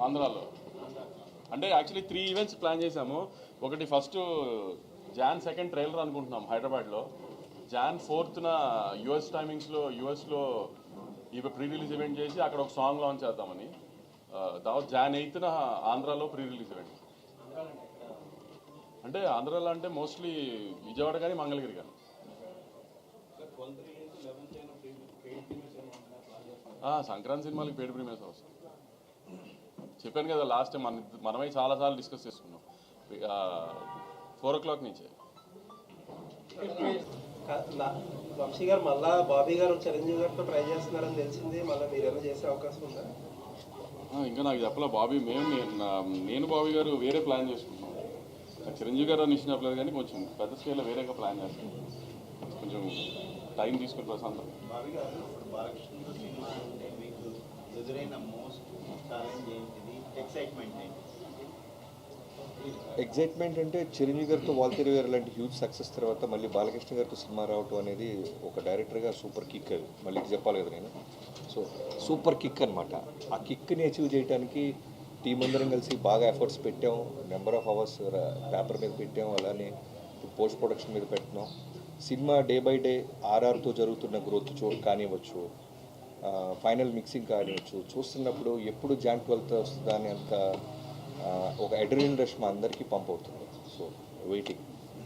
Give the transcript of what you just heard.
ఆంధ్రాలో అంటే actually 3 events plan చేశాము. ఒకటి ఫస్ట్ Jan 2 ట్రైలర్ అనుకుంటున్నాం హైదరాబాద్లో. Jan 4 యూఎస్ టైమింగ్స్లో యూఎస్లో ఇవి ప్రీ రిలీజ్ ఈవెంట్ చేసి అక్కడ ఒక సాంగ్ లాంచ్ చేద్దామని. తర్వాత Jan 8 ఆంధ్రాలో ప్రీ రిలీజ్ ఈవెంట్. అంటే ఆంధ్రాలో అంటే మోస్ట్లీ విజయవాడ కానీ మంగళగిరి కానీ. సంక్రాంతి సినిమాలకి పెయిడ్ ప్రీమియర్స్ అవసరం. చెప్పాను కదా లాస్ట్ టైం మనమే చాలాసార్లు డిస్కస్ చేసుకున్నాం. 4 o'clock నుంచే. వంశీ గారు మళ్ళా బాబీ గారు చిరంజీవి గారితో ట్రై చేస్తున్నారని తెలిసింది. మళ్ళీ మీరేమైనా చేసే అవకాశం ఉందా? ఇంకా నాకు చెప్పలే బాబీ. నేను బాబీ గారు వేరే ప్లాన్ చేసుకుంటున్నాం. చిరంజీవి గారు అని ఇచ్చిన చెప్పలేదు కానీ కొంచెం పెద్ద స్కేల్లో వేరేగా ప్లాన్ చేస్తాం. కొంచెం టైం తీసుకుని ప్రశాంతం. బాబీ గారు ఇప్పుడు బాలకృష్ణ సినిమా అంటే మీకు ఎదురైన మోస్ట్ ఛాలెంజ్ ఏంటిది? ఎక్సైట్మెంట్ ఏంటి? ఎగ్జైట్మెంట్ అంటే చిరంజీవి గారితో వాల్తేరు గారు లాంటి హ్యూజ్ సక్సెస్ తర్వాత మళ్ళీ బాలకృష్ణ గారితో సినిమా రావటం అనేది ఒక డైరెక్టర్గా సూపర్ కిక్. అది మళ్ళీ చెప్పాలి కదా నేను. సో సూపర్ కిక్ అనమాట. ఆ కిక్ని అచీవ్ చేయడానికి టీం అందరం కలిసి బాగా ఎఫర్ట్స్ పెట్టాం. నెంబర్ ఆఫ్ అవర్స్ పేపర్ మీద పెట్టాం. అలానే పోస్ట్ ప్రొడక్షన్ మీద పెట్టినాం. సినిమా డే బై డే ఆర్ఆర్తో జరుగుతున్న గ్రోత్ కానివ్వచ్చు, ఫైనల్ మిక్సింగ్ కానివ్వచ్చు, చూస్తున్నప్పుడు ఎప్పుడు Jan 12 వస్తుందా అని అంత ఒక అడ్రినల్ రష్ మా అందరికీ పంప్ అవుతుంది. So waiting.